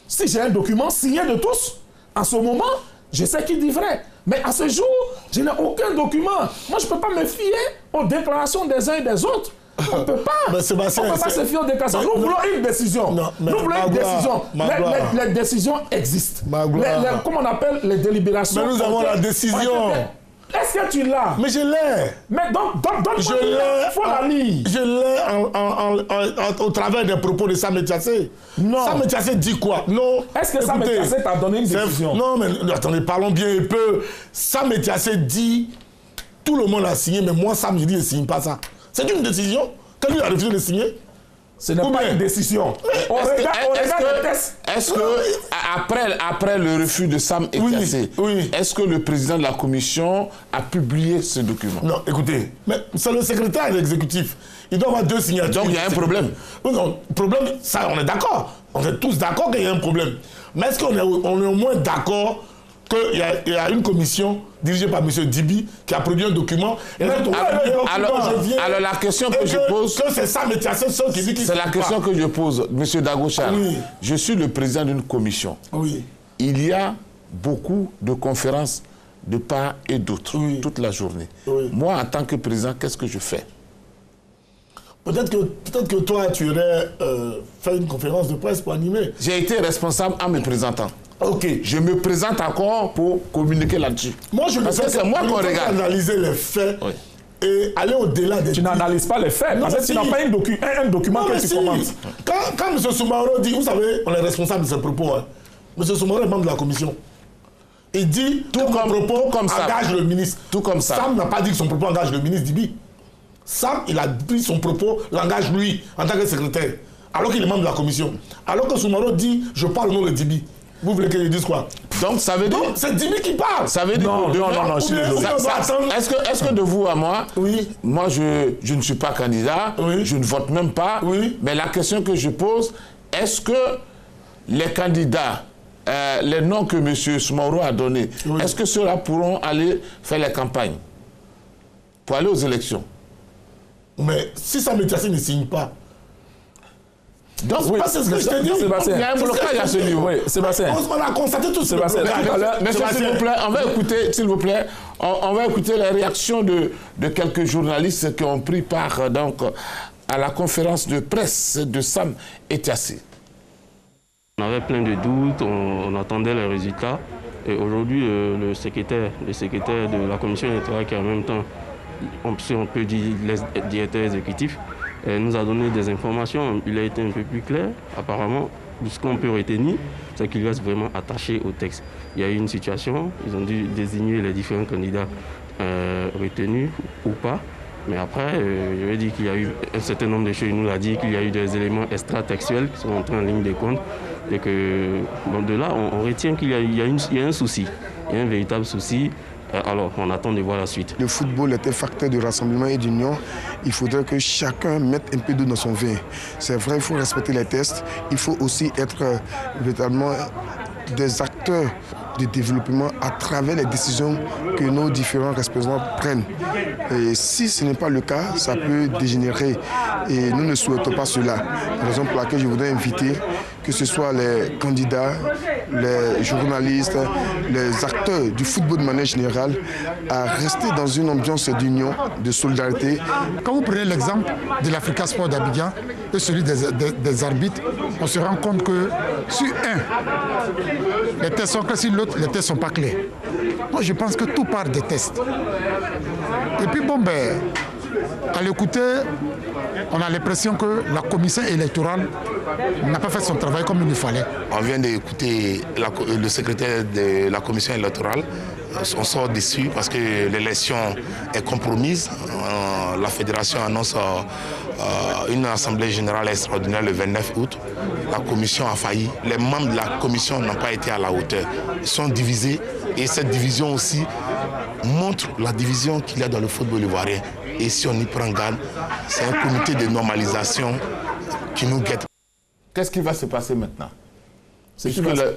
Si j'ai un document signé de tous, en ce moment, je sais qui dit vrai. Mais à ce jour, je n'ai aucun document. Moi, je ne peux pas me fier aux déclarations des uns et des autres. On ne peut pas. On ne peut pas se fier aux déclarations. Nous voulons une décision. Nous voulons une décision. Les décisions existent. Comment on appelle les délibérations? Mais nous avons la décision. Est-ce que tu l'as? Mais je l'ai. Mais donc il faut la lire. Je l'ai au travers des propos de Sam Etiassé. Non. Sam Etiassé dit quoi? Non. Est-ce que Sam Etiassé t'a donné une décision? Non, mais attendez, parlons bien un peu. Sam Etiassé dit, tout le monde a signé, mais moi, Sam, je dis, je ne signe pas ça. C'est une décision que lui a refusé de signer. Ce n'est pas une décision. Est-ce que après le refus de Sam Etiassé, est-ce que le président de la commission a publié ce document? Non, écoutez, mais c'est le secrétaire de l'exécutif. Il doit avoir 2 signatures. Donc il y a un problème. Non, problème, ça, on est d'accord. On est tous d'accord qu'il y a un problème. Mais est-ce qu'on est au moins d'accord qu'il y a une commission dirigée par M. Dibi qui a produit un document. Alors la question que je pose... Que c'est Sam Etiassé seul qui dit qu'il... C'est la question que je pose, M. Dagochar. Oui. Je suis le président d'une commission. Oui. Il y a beaucoup de conférences de part et d'autre, toute la journée. Oui. Moi, en tant que président, qu'est-ce que je fais? Peut-être que toi, tu aurais fait une conférence de presse pour animer. J'ai été responsable en me présentant. Ok. Je me présente encore pour communiquer là-dessus. Moi, je parce que c'est moi qu'on regarde. Analyser les faits et aller au-delà des... Tu n'analyses pas les faits, parce que tu n'as pas un document que tu commentes. Quand M. Soumaro dit, vous savez, on est responsable de ses propos. Hein. M. Soumaro est membre de la commission. Il dit tout comme propos engage le ministre. Tout comme ça. Sam n'a pas dit que son propos engage le ministre Dibi. Sam, il a pris son propos, l'engage lui, en tant que secrétaire, alors qu'il est membre de la commission. Alors que Soumaro dit, je parle au nom de Dibi. Vous voulez que je dise quoi? Donc ça veut dire... C'est Dibi qui parle. Ça veut dire... Non, est-ce que de vous à moi, moi je ne suis pas candidat, je ne vote même pas, mais la question que je pose, est-ce que les candidats, les noms que M. Soumaro a donnés, est-ce que ceux-là pourront aller faire la campagne pour aller aux élections? Mais si Sam Etiassé ne signe pas, donc, c'est ce que je te dis. Il y a un blocage à ce niveau. Sébastien. On a constaté tout ce blocage. Monsieur, s'il vous plaît, on va écouter, s'il vous plaît, on va écouter les réactions de quelques journalistes qui ont pris part donc, à la conférence de presse de Sam Etiassé. On avait plein de doutes, on attendait les résultats. Et aujourd'hui, le secrétaire de la commission électorale, qui en même temps, si on peut dire, le directeur exécutif, nous a donné des informations. Il a été un peu plus clair. Apparemment, ce qu'on peut retenir, c'est qu'il reste vraiment attaché au texte. Il y a eu une situation, ils ont dû désigner les différents candidats retenus ou pas. Mais après, je vais dire qu'il y a eu un certain nombre de choses. Il nous a dit qu'il y a eu des éléments extra-textuels qui sont entrés en ligne de compte. Et que, bon, de là, on retient qu'il y a un souci, il y a un véritable souci. Alors, on attend de voir la suite. Le football est un facteur de rassemblement et d'union. Il faudrait que chacun mette un peu d'eau dans son vin. C'est vrai, il faut respecter les tests. Il faut aussi être véritablement des acteurs de développement à travers les décisions que nos différents représentants prennent. Et si ce n'est pas le cas, ça peut dégénérer. Et nous ne souhaitons pas cela. La raison pour laquelle je voudrais inviter que ce soit les candidats, les journalistes, les acteurs du football de manière générale, à rester dans une ambiance d'union, de solidarité. Quand vous prenez l'exemple de l'Africa Sport d'Abidjan et celui des arbitres, on se rend compte que sur un, les tests sont clairs, sur l'autre, les tests ne sont pas clairs. Moi, je pense que tout part des tests. Et puis, bon, ben, à l'écouter, on a l'impression que la commission électorale n'a pas fait son travail comme il le fallait. On vient d'écouter le secrétaire de la commission électorale. On sort déçu parce que l'élection est compromise. La fédération annonce une assemblée générale extraordinaire le 29 août. La commission a failli. Les membres de la commission n'ont pas été à la hauteur. Ils sont divisés et cette division aussi montre la division qu'il y a dans le football ivoirien. Et si on y prend garde, c'est un comité de normalisation qui nous guette. Qu'est-ce qui va se passer maintenant?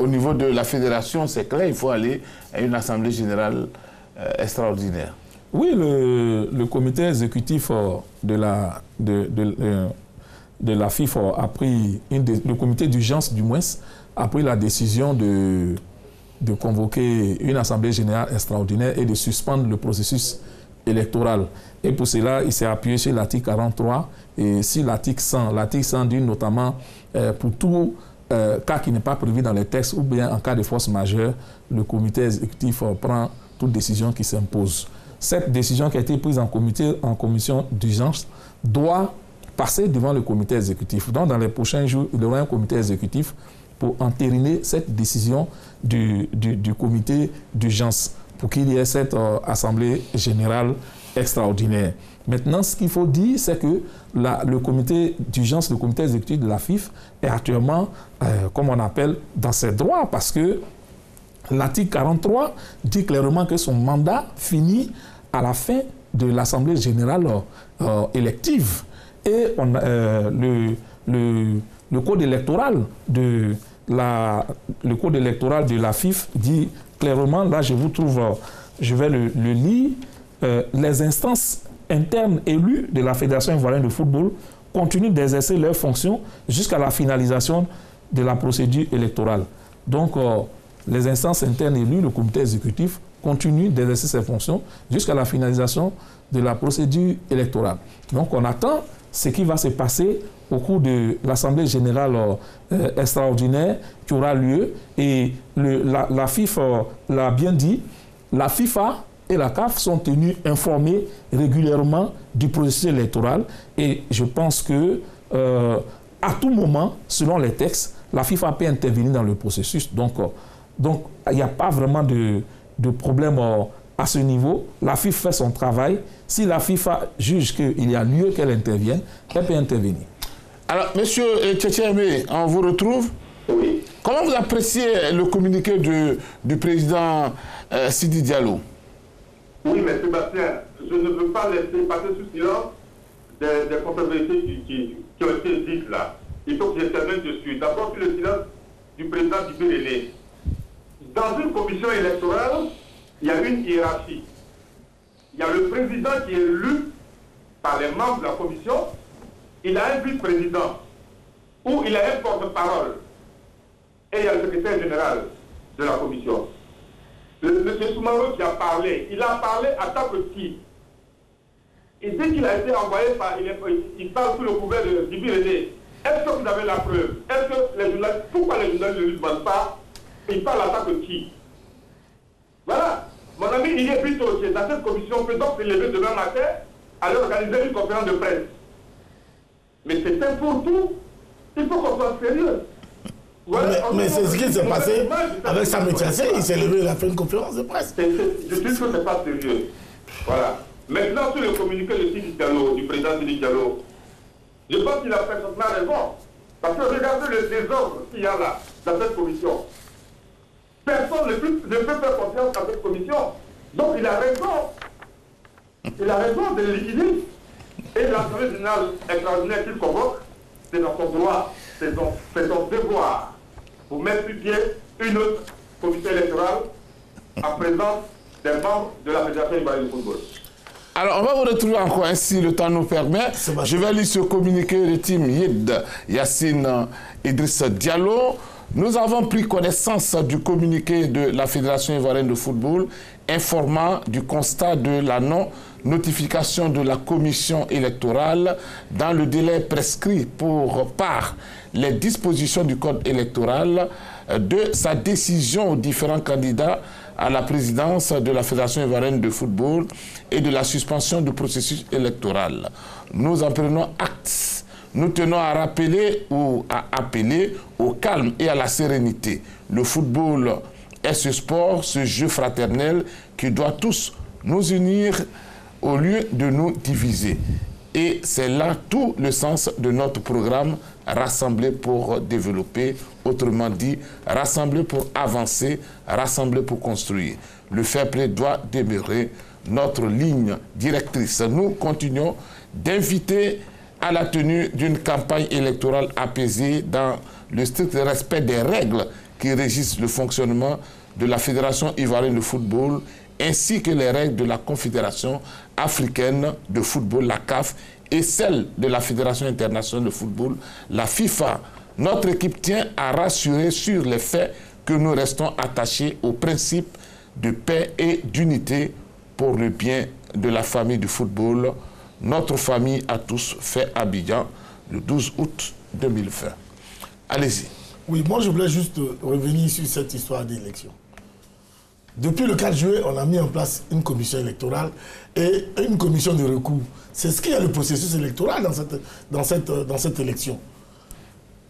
Au niveau de la fédération, c'est clair, il faut aller à une assemblée générale extraordinaire. Oui, le comité exécutif de la FIFA a pris, le comité d'urgence du moins, a pris la décision de convoquer une assemblée générale extraordinaire et de suspendre le processus électoral. Et pour cela, il s'est appuyé sur l'article 43 et sur l'article 100. L'article 100 dit notamment pour tout cas qui n'est pas prévu dans les textes ou bien en cas de force majeure, le comité exécutif prend toute décision qui s'impose. Cette décision qui a été prise en commission d'urgence doit passer devant le comité exécutif. Donc, dans les prochains jours, il y aura un comité exécutif pour entériner cette décision du comité d'urgence pour qu'il y ait cette assemblée générale extraordinaire. Maintenant, ce qu'il faut dire, c'est que le comité d'urgence, le comité exécutif de la FIFA est actuellement, comme on appelle, dans ses droits, parce que l'article 43 dit clairement que son mandat finit à la fin de l'Assemblée générale élective. Et le code électoral de la FIFA dit clairement, là je vous trouve, je vais le lire, les instances internes élues de la Fédération ivoirienne de football continuent d'exercer leurs fonctions jusqu'à la finalisation de la procédure électorale. Donc, les instances internes élues, le comité exécutif, continue d'exercer ses fonctions jusqu'à la finalisation de la procédure électorale. Donc, on attend ce qui va se passer au cours de l'Assemblée générale extraordinaire qui aura lieu. Et la FIFA l'a bien dit, la FIFA et la CAF sont tenus informés régulièrement du processus électoral. Et je pense que à tout moment, selon les textes, la FIFA peut intervenir dans le processus. Donc il n'y a pas vraiment de problème à ce niveau. La FIFA fait son travail. Si la FIFA juge qu'il y a lieu qu'elle intervienne, elle peut intervenir. Alors, monsieur Tchétchémé, on vous retrouve. Oui. Comment vous appréciez le communiqué du président Sidi Diallo? Oui, mais Sébastien, je ne veux pas laisser passer sous silence des controversies qui ont été dites là. Il faut que j'intervienne dessus. D'abord, sur le silence du président Dibé. Dans une commission électorale, il y a une hiérarchie. Il y a le président qui est élu par les membres de la commission. Il a un vice-président ou il a un porte-parole. Et il y a le secrétaire général de la commission. M. Soumaro qui a parlé, il a parlé à tant que qui. Et dès qu'il a été envoyé par... Il parle sous le couvert de Djibi René. Est-ce que vous avez la preuve? Est-ce que les journalistes... Pourquoi les journalistes ne lui demandent pas? Il parle à tant que qui? Voilà. Mon ami, il est plutôt dans cette commission, peut donc se lever demain matin, aller organiser une conférence de presse. Mais c'est un pour-tout. Il faut qu'on soit sérieux. Voilà, mais c'est ce qui s'est passé avec Sam Etiassé. Il s'est levé, il a fait une conférence de presse. Je dis que ce n'est pas sérieux. Voilà. Maintenant, sur le communiqué de Sidi Diallo, du président Sidi Diallo, je pense qu'il a parfaitement raison. Parce que regardez le désordre qu'il y a là, dans cette commission. Personne ne peut faire confiance à cette commission. Donc il a raison. Il a raison de liquider. Et l'Assemblée générale extraordinaire qu'il convoque, c'est dans son droit, c'est son devoir pour mettre sur pied une autre commission électorale en présence des membres de la Fédération ivoirienne de football. Alors, on va vous retrouver encore ainsi, le temps nous permet. Je vais lire ce communiqué de Team Yid Yassine Idriss Diallo. Nous avons pris connaissance du communiqué de la Fédération ivoirienne de football informant du constat de la non-notification de la commission électorale dans le délai prescrit par les dispositions du code électoral de sa décision aux différents candidats à la présidence de la Fédération ivoirienne de football et de la suspension du processus électoral. Nous en prenons acte. Nous tenons à rappeler ou à appeler au calme et à la sérénité. Le football est ce sport, ce jeu fraternel qui doit tous nous unir au lieu de nous diviser. Et c'est là tout le sens de notre programme Rassembler pour développer, autrement dit, rassembler pour avancer, rassembler pour construire. Le fair play doit demeurer notre ligne directrice. Nous continuons d'inviter à la tenue d'une campagne électorale apaisée dans le strict respect des règles qui régissent le fonctionnement de la Fédération ivoirienne de football ainsi que les règles de la Confédération africaine de football, la CAF, et celles de la Fédération internationale de football, la FIFA. Notre équipe tient à rassurer sur le fait que nous restons attachés aux principes de paix et d'unité pour le bien de la famille du football. Notre famille à tous fait Abidjan le 12 août 2020. Allez-y. Oui, moi je voulais juste revenir sur cette histoire d'élection. Depuis le 4 juillet, on a mis en place une commission électorale et une commission de recours. C'est ce qu'il y a le processus électoral dans cette élection.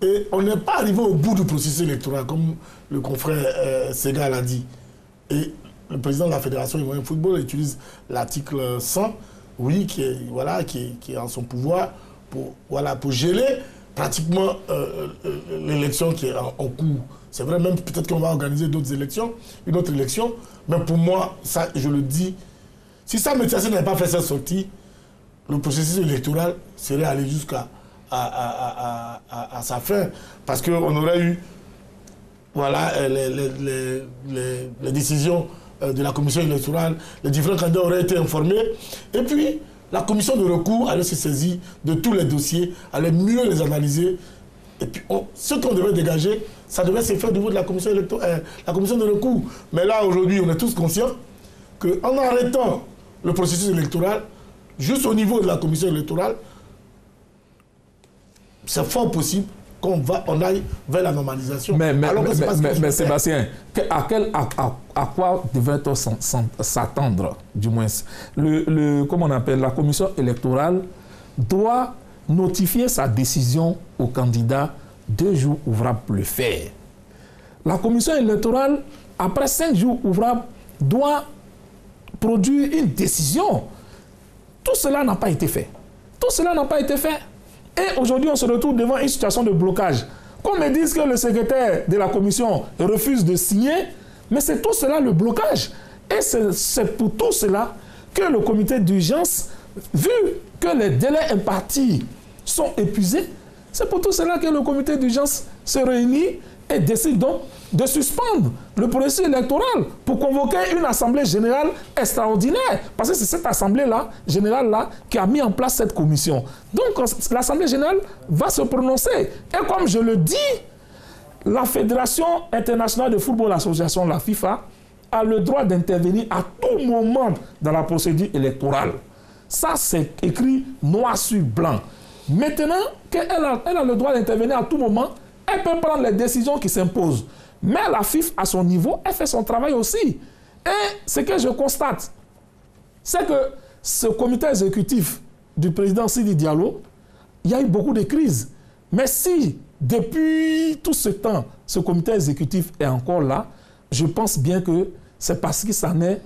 Et on n'est pas arrivé au bout du processus électoral, comme le confrère Segal a dit. Et le président de la Fédération ivoirienne de football utilise l'article 100, oui, qui est en son pouvoir pour geler pratiquement l'élection qui est en cours. C'est vrai, même peut-être qu'on va organiser d'autres élections, une autre élection, mais pour moi, ça, je le dis, si Sam Metiassé n'avait pas fait cette sortie, le processus électoral serait allé jusqu'à sa fin, parce qu'on aurait eu les décisions de la commission électorale, les différents candidats auraient été informés, et puis la commission de recours allait se saisir de tous les dossiers, allait mieux les analyser, et puis ce qu'on devait dégager, ça devait se faire au niveau de la commission électorale, la commission de recours. Mais là, aujourd'hui, on est tous conscients qu'en arrêtant le processus électoral, juste au niveau de la commission électorale, c'est fort possible qu'on aille vers la normalisation. Mais Sébastien, à quoi devait-on s'attendre, du moins comment on appelle, la commission électorale doit notifier sa décision au candidat 2 jours ouvrables pour le faire. La commission électorale, après 5 jours ouvrables, doit produire une décision. Tout cela n'a pas été fait. Tout cela n'a pas été fait. Et aujourd'hui, on se retrouve devant une situation de blocage. Qu'on me dise que le secrétaire de la commission refuse de signer, mais c'est tout cela le blocage. Et c'est pour tout cela que le comité d'urgence, vu que les délais impartis sont épuisés, c'est pour tout cela que le comité d'urgence se réunit et décide donc de suspendre le processus électoral pour convoquer une assemblée générale extraordinaire. Parce que c'est cette assemblée-là, générale-là, qui a mis en place cette commission. Donc l'assemblée générale va se prononcer. Et comme je le dis, la Fédération internationale de football, l'association, la FIFA, a le droit d'intervenir à tout moment dans la procédure électorale. Ça, c'est écrit noir sur blanc. Maintenant qu'elle a le droit d'intervenir à tout moment, elle peut prendre les décisions qui s'imposent. Mais la FIFA, à son niveau, elle fait son travail aussi. Et ce que je constate, c'est que ce comité exécutif du président Sidi Diallo, il y a eu beaucoup de crises. Mais si, depuis tout ce temps, ce comité exécutif est encore là, je pense bien que c'est parce qu'il s'en est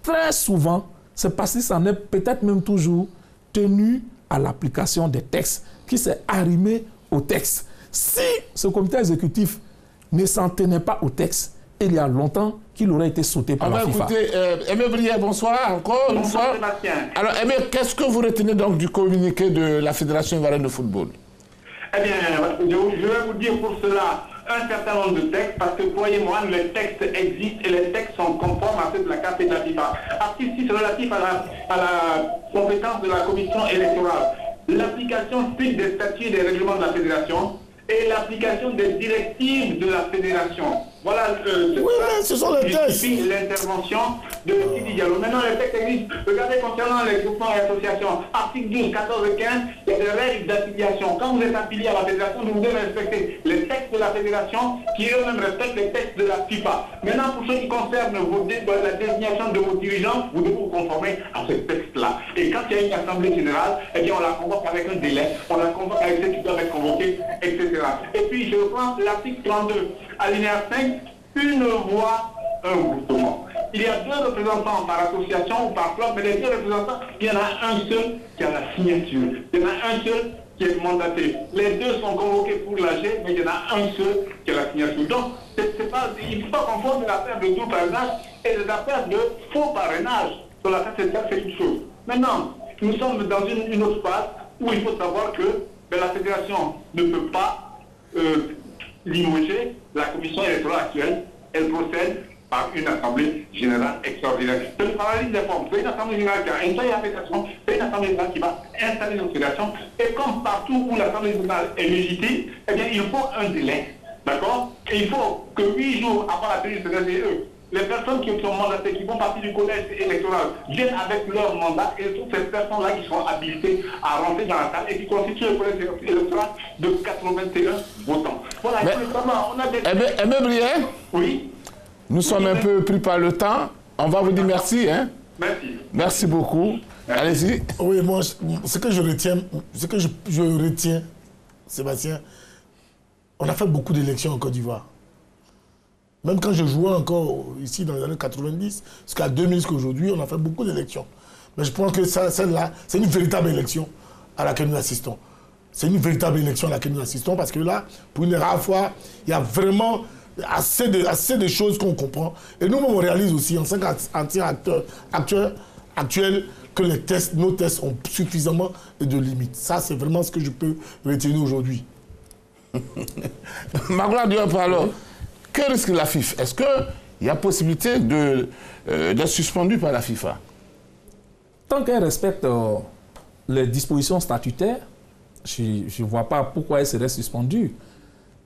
très souvent, c'est parce qu'il s'en est peut-être même toujours tenu à l'application des textes, qui s'est arrimé aux textes. Si ce comité exécutif ne s'en tenait pas au texte, il y a longtemps qu'il aurait été sauté par la FIFA. Écoutez, Aimé Brière, bonsoir, encore une fois. Alors, Aimé, qu'est-ce que vous retenez donc du communiqué de la Fédération ivoirienne de football? Eh bien, je vais vous dire pour cela un certain nombre de textes, parce que croyez-moi, les textes existent et les textes sont conformes à ceux de la carte de la FIFA. Article 6 relatif à la compétence de la commission électorale, l'application stricte des statuts et des règlements de la fédération et l'application des directives de la fédération. Voilà ce sont les textes. L'intervention de Sidi Diallo. Maintenant, les textes existent. Regardez concernant les groupements et associations. Article 12, 14 et 15, il y a des règles d'affiliation. Quand vous êtes affilié à la fédération, vous devez respecter les textes de la fédération qui eux-mêmes respectent les textes de la FIFA. Maintenant, pour ce qui concerne la désignation de vos dirigeants, vous devez vous conformer à ce texte-là. Et quand il y a une assemblée générale, eh bien, on la convoque avec un délai, on la convoque avec ceux qui doivent être convoqués, etc. Et puis, je reprends l'article 32, alinéa 5, une voix, un groupement. Il y a 2 représentants par association ou par club, mais les 2 représentants, il y en a un seul qui a la signature. Il y en a un seul qui est mandaté. Les 2 sont convoqués pour l'AG, mais il y en a un seul qui a la signature. Donc, il ne faut pas confondre l'affaire de tout parrainage et les affaires de faux parrainage. Sur l'affaire, c'est une chose. Maintenant, nous sommes dans une autre phase où il faut savoir que la fédération ne peut pas limoger la commission électorale actuelle. Elle procède par une assemblée générale extraordinaire. C'est le parallélisme des formes. C'est une assemblée générale qui a installé la fédération, c'est une assemblée générale qui va installer une fédération. Et comme partout où l'assemblée générale est légitime, eh bien, il faut un délai. D'accord? Et il faut que 8 jours avant la tenue de cette DGE, les personnes qui sont mandatées, qui font partie du collège électoral, viennent avec leur mandat et toutes ces personnes-là qui sont habilitées à rentrer dans la salle et qui constituent le collège électoral de 81 votants. Voilà, on a des... Aimé Brière? Oui. Nous sommes un peu pris par le temps. On va vous dire merci. Hein? Merci. Merci beaucoup. Allez-y. Oui, moi, ce que je retiens, Sébastien, on a fait beaucoup d'élections en Côte d'Ivoire. Même quand je jouais encore ici dans les années 90, jusqu'à 2000, jusqu'aujourd'hui, on a fait beaucoup d'élections. Mais je pense que celle-là, c'est une véritable élection à laquelle nous assistons. C'est une véritable élection à laquelle nous assistons parce que là, pour une rare fois, il y a vraiment assez de choses qu'on comprend. Et nous-mêmes, on réalise aussi, en tant qu'acteurs actuels, que nos tests ont suffisamment de limites. Ça, c'est vraiment ce que je peux retenir aujourd'hui. Magloire Diop, alors, que risque la FIFA? Est-ce qu'il y a possibilité d'être suspendu par la FIFA? Tant qu'elle respecte les dispositions statutaires, je ne vois pas pourquoi elle serait suspendue.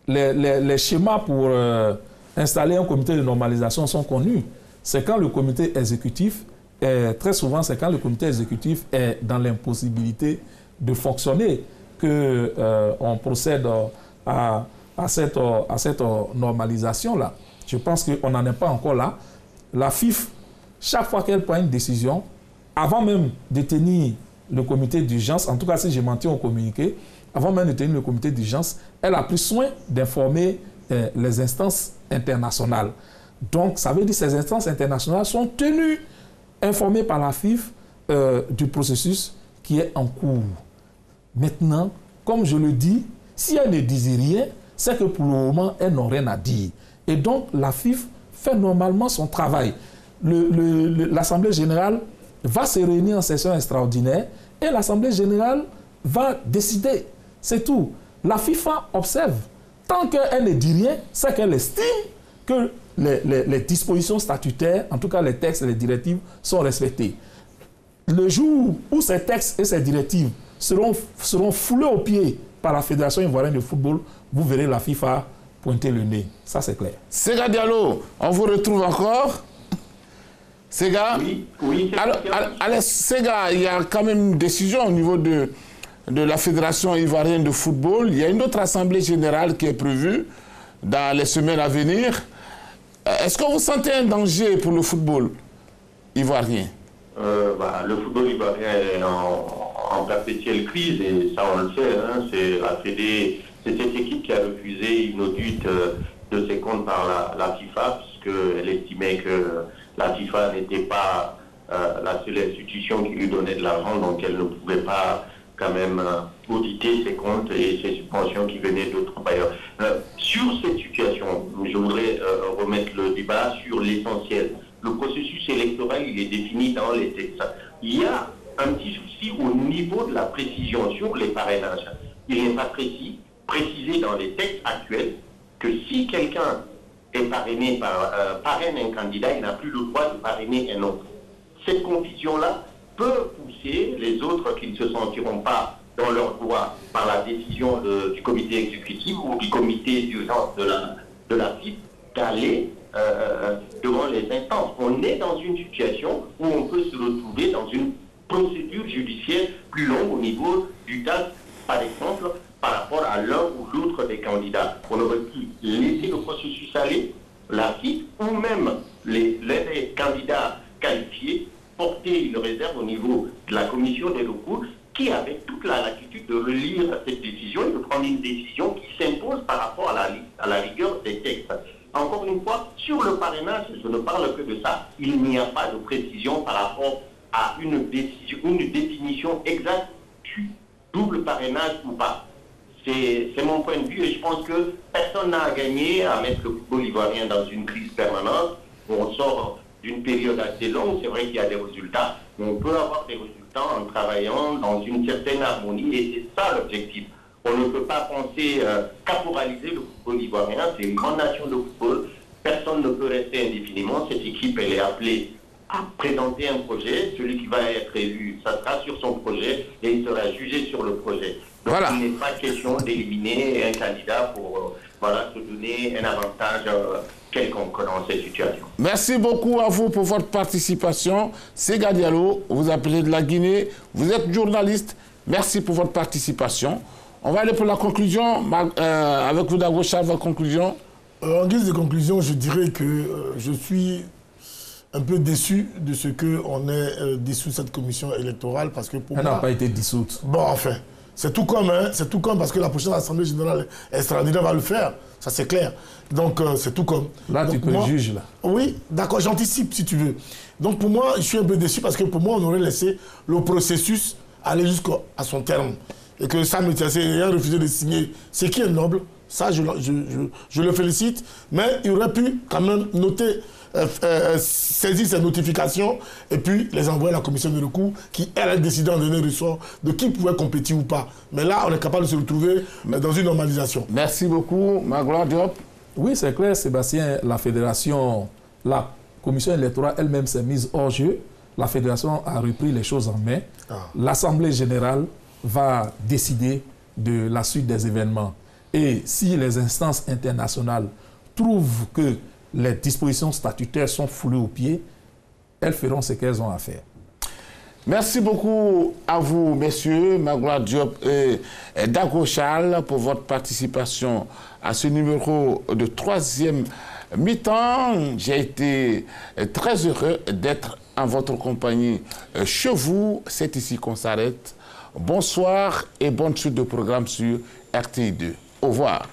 Les schémas pour installer un comité de normalisation sont connus. C'est quand le comité exécutif, très souvent, c'est quand le comité exécutif est dans l'impossibilité de fonctionner qu'on procède à cette normalisation-là. Je pense qu'on n'en est pas encore là. La FIFA, chaque fois qu'elle prend une décision, avant même de tenir le comité d'urgence, en tout cas si j'ai menti au communiqué, avant même de tenir le comité d'urgence, elle a pris soin d'informer les instances internationales. Donc, ça veut dire que ces instances internationales sont tenues, informées par la FIFA du processus qui est en cours. Maintenant, comme je le dis, si elle ne disait rien, c'est que pour le moment, elles n'ont rien à dire. Et donc, la FIFA fait normalement son travail. L'Assemblée générale va se réunir en session extraordinaire et l'Assemblée générale va décider. C'est tout. La FIFA observe. Tant qu'elle ne dit rien, c'est qu'elle estime que les dispositions statutaires, en tout cas les textes et les directives, sont respectés. Le jour où ces textes et ces directives seront foulés aux pieds par la Fédération ivoirienne de football, vous verrez la FIFA pointer le nez. Ça, c'est clair. Sega Diallo, on vous retrouve encore. Sega, oui, alors, Sega, il y a quand même une décision au niveau de la Fédération ivoirienne de football. Il y a une autre assemblée générale qui est prévue dans les semaines à venir. Est-ce que vous sentez un danger pour le football ivoirien? Le football ivoirien est en perpétuelle crise et ça on le sait. Hein, c'est cette équipe qui a refusé une audit de ses comptes par la FIFA puisqu'elle estimait que la FIFA n'était pas la seule institution qui lui donnait de l'argent, donc elle ne pouvait pas quand même auditer ses comptes et ses subventions qui venaient d'autres bailleurs. Sur cette situation, je voudrais remettre le débat sur l'essentiel. Le processus électoral, il est défini dans les textes. Il y a un petit souci au niveau de la précision sur les parrainages. Il n'est pas précisé dans les textes actuels que si quelqu'un est parrainé parraine un candidat, il n'a plus le droit de parrainer un autre. Cette confusion-là peut pousser les autres qui ne se sentiront pas dans leur droit par la décision du comité exécutif ou du comité d'urgence de la FIP d'aller devant les instances. On est dans une situation où on peut se retrouver dans une procédure judiciaire plus longue au niveau du TAS, par exemple, par rapport à l'un ou l'autre des candidats. On aurait pu laisser le processus aller, la FIP, ou même les candidats qualifiés, porter une réserve au niveau de la commission des recours, qui avait toute la latitude de relire cette décision et de prendre une décision qui s'impose par rapport à la rigueur des textes. Encore une fois, sur le parrainage, je ne parle que de ça. Il n'y a pas de précision par rapport à une définition exacte du double parrainage ou pas. C'est mon point de vue et je pense que personne n'a à gagner à mettre le football ivoirien dans une crise permanente. On sort d'une période assez longue, c'est vrai qu'il y a des résultats, mais on peut avoir des résultats en travaillant dans une certaine harmonie et c'est ça l'objectif. On ne peut pas penser caporaliser le football ivoirien, c'est une grande nation de football, personne ne peut rester indéfiniment, cette équipe elle est appelée à présenter un projet, celui qui va être élu, ça sera sur son projet et il sera jugé sur le projet. Donc il n'est pas question d'éliminer un candidat pour se donner un avantage quelconque dans cette situation. Merci beaucoup à vous pour votre participation. Sega Diallo, vous appelez de la Guinée, vous êtes journaliste, merci pour votre participation. On va aller pour la conclusion, avec vous Dagochal, votre conclusion. En guise de conclusion, je dirais que je suis un peu déçu de ce qu'on ait dissous cette commission électorale parce que pour moi... Elle n'a pas été dissoute. Bon, enfin, c'est tout comme parce que la prochaine Assemblée générale extraordinaire va le faire, ça c'est clair. Donc c'est tout comme. Là, donc, tu peux juger là. Oui, d'accord, j'anticipe si tu veux. Donc pour moi, je suis un peu déçu parce que pour moi, on aurait laissé le processus aller jusqu'à son terme. Et que Sam Metiassé ayant refusé de signer, ce qui est noble, ça je le félicite, mais il aurait pu quand même noter, saisir ces notifications et puis les envoyer à la commission de recours qui, elle, a décidé en donner ressort de qui pouvait compétir ou pas. Mais là, on est capable de se retrouver dans une normalisation. Merci beaucoup, Magloire Diop. Oui, c'est clair, Sébastien, la commission électorale elle-même s'est mise hors jeu. La fédération a repris les choses en main. L'Assemblée générale va décider de la suite des événements. Et si les instances internationales trouvent que les dispositions statutaires sont foulées aux pieds, elles feront ce qu'elles ont à faire. Merci beaucoup à vous, messieurs, Magloire Diop et Dagochal, pour votre participation à ce numéro de 3e mi-temps. J'ai été très heureux d'être en votre compagnie chez vous. C'est ici qu'on s'arrête. Bonsoir et bonne suite de programme sur RTI2. Au revoir.